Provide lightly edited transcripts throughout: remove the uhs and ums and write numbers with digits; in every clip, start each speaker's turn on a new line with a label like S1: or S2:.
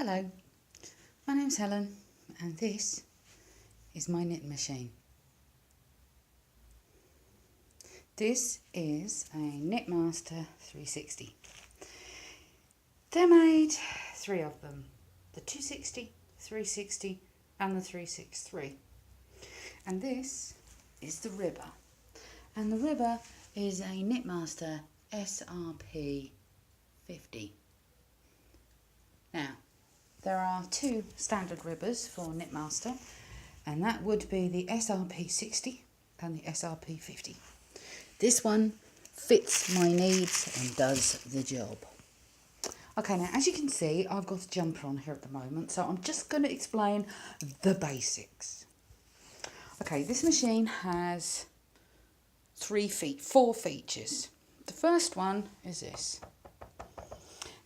S1: Hello, my name's Helen and this is my knit machine. This is a Knitmaster 360. They're made three of them, the 260, 360 and the 363. And this is the ribber. And the ribber is a Knitmaster SRP 50. Now, there are two standard ribbers for Knitmaster, and that would be the SRP 60 and the SRP 50. This one fits my needs and does the job. Okay, now as you can see, I've got a jumper on here at the moment, so I'm just going to explain the basics. Okay, this machine has four features. The first one is this.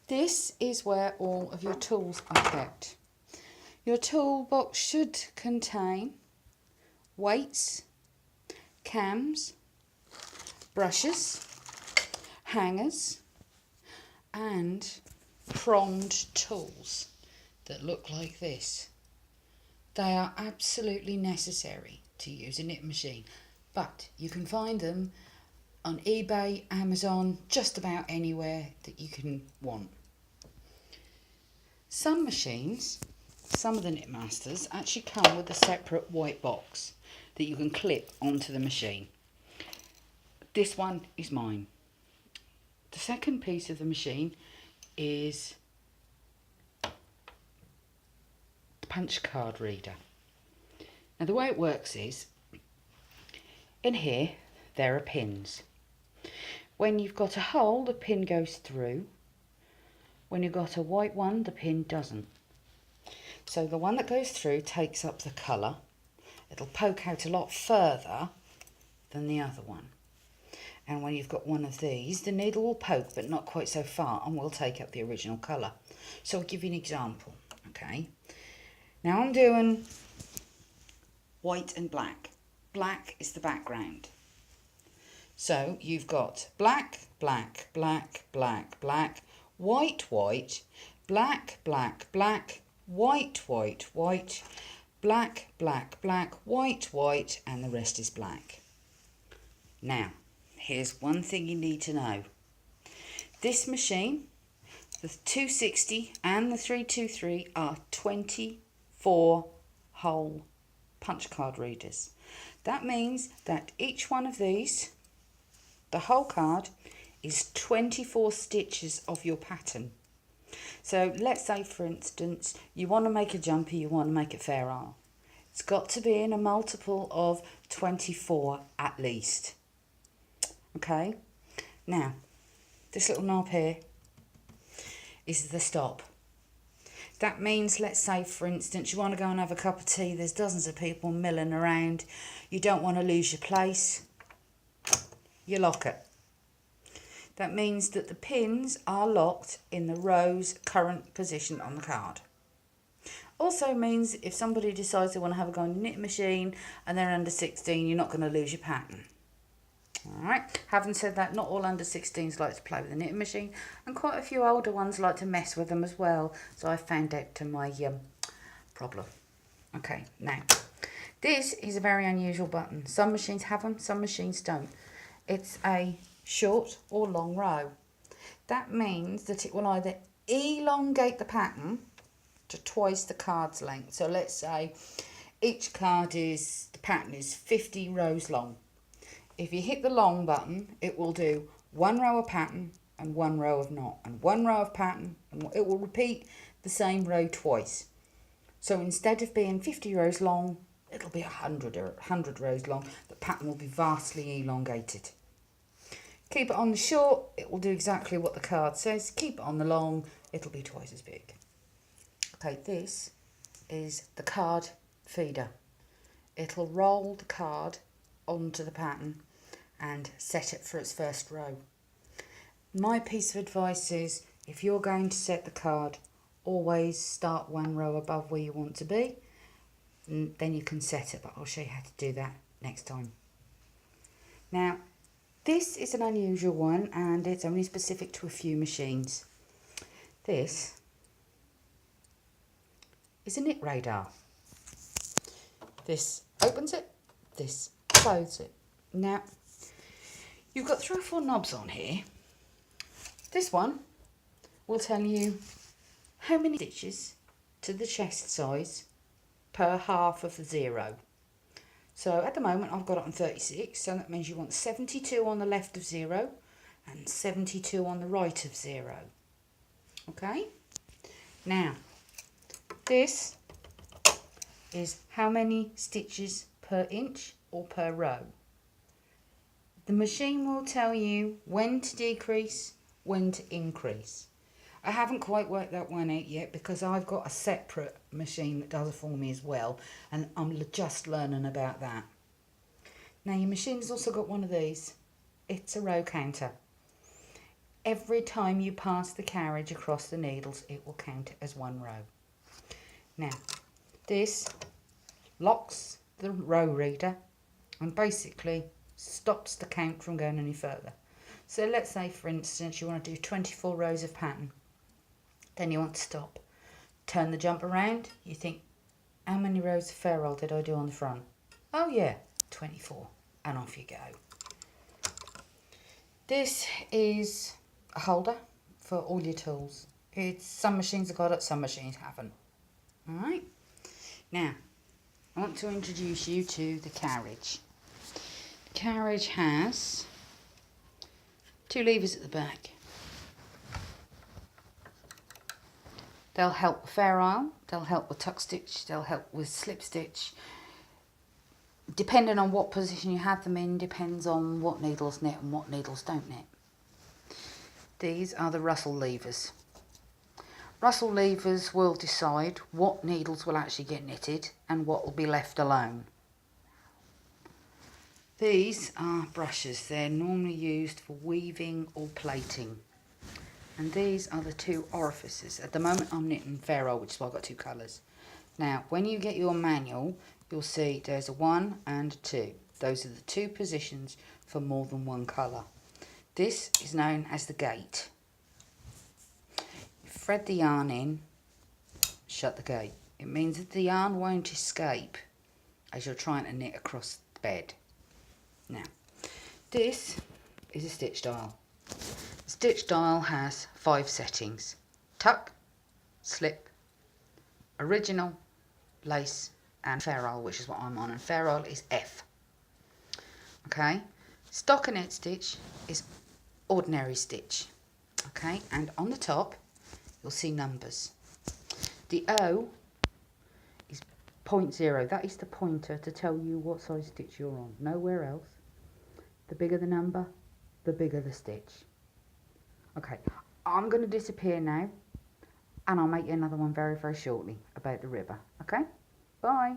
S1: This is where all of your tools are kept. Your toolbox should contain weights, cams, brushes, hangers and pronged tools that look like this. They are absolutely necessary to use a knit machine, but you can find them on eBay, Amazon, just about anywhere that you can want. Some machines, some of the Knitmasters, actually come with a separate white box that you can clip onto the machine. This one is mine. The second piece of the machine is the punch card reader. Now the way it works is, in here there are pins. When you've got a hole, the pin goes through. When you've got a white one, the pin doesn't. So the one that goes through takes up the colour. It'll poke out a lot further than the other one. And when you've got one of these, the needle will poke but not quite so far and will take up the original colour. So I'll give you an example. Okay. Now I'm doing white and black. Black is the background. So you've got black, black, black, black, black, white, white, black, black, black, white, white, white, black, black, black, white, white, and the rest is black. Now, here's one thing you need to know. This machine, the 260 and the 323, are 24 hole punch card readers. That means that each one of these, the whole card, is 24 stitches of your pattern. So let's say, for instance, you want to make a jumper, you want to make it fair arm. It's got to be in a multiple of 24 at least. Okay, now this little knob here is the stop. That means, let's say for instance, you want to go and have a cup of tea, there's dozens of people milling around, you don't want to lose your place, you lock it. That means that the pins are locked in the row's current position on the card. Also means if somebody decides they want to have a go on a knit machine and they're under 16, you're not going to lose your pattern. Alright, having said that, not all under 16s like to play with a knitting machine, and quite a few older ones like to mess with them as well, so I found out to my problem. Okay, now, this is a very unusual button. Some machines have them, some machines don't. It's a short or long row. That means that it will either elongate the pattern to twice the card's length. So let's say each card is, the pattern is 50 rows long. If you hit the long button, it will do one row of pattern and one row of knot, and one row of pattern, and it will repeat the same row twice. So instead of being 50 rows long, it'll be 100 rows long. The pattern will be vastly elongated. Keep it on the short, it will do exactly what the card says. Keep it on the long, it'll be twice as big. Okay, this is the card feeder. It'll roll the card onto the pattern and set it for its first row. My piece of advice is, if you're going to set the card, always start one row above where you want to be, and then you can set it, but I'll show you how to do that next time. Now, this is an unusual one and it's only specific to a few machines. This is a knit radar. This opens it, this closes it. Now, you've got 3 or 4 knobs on here. This one will tell you how many stitches to the chest size per half of the 0. So at the moment I've got it on 36, so that means you want 72 on the left of 0 and 72 on the right of 0. Okay? Now, this is how many stitches per inch or per row. The machine will tell you when to decrease, when to increase. I haven't quite worked that one out yet because I've got a separate machine that does it for me as well, and I'm just learning about that. Now your machine's also got one of these. It's a row counter. Every time you pass the carriage across the needles, it will count as 1 row. Now, this locks the row reader and basically stops the count from going any further. So let's say, for instance, you want to do 24 rows of pattern. Then you want to stop. Turn the jump around. You think, how many rows of ferrule did I do on the front? Oh yeah, 24. And off you go. This is a holder for all your tools. Some machines have got it, some machines haven't. Alright. Now, I want to introduce you to the carriage. The carriage has 2 levers at the back. They'll help with ferrule, they'll help with tuck stitch, they'll help with slip stitch. Depending on what position you have them in, depends on what needles knit and what needles don't knit. These are the Russell levers. Russell levers will decide what needles will actually get knitted and what will be left alone. These are brushes. They're normally used for weaving or plating. And these are the 2 orifices. At the moment I'm knitting ferrule, which is why I've got 2 colours. Now, when you get your manual, you'll see there's a 1 and a 2. Those are the 2 positions for more than 1 colour. This is known as the gate. Thread the yarn in, shut the gate. It means that the yarn won't escape as you're trying to knit across the bed. Now, this is a stitch dial. The stitch dial has 5 settings: tuck, slip, original, lace and ferrule, which is what I'm on, and ferrule is F. Okay, stockinette stitch is ordinary stitch. Okay, and on the top you'll see numbers. The O is 0.0. That is the pointer to tell you what size stitch you're on. Nowhere else. The bigger the number, the bigger the stitch. Okay, I'm going to disappear now, and I'll make you another one very, very shortly about the river. Okay, bye.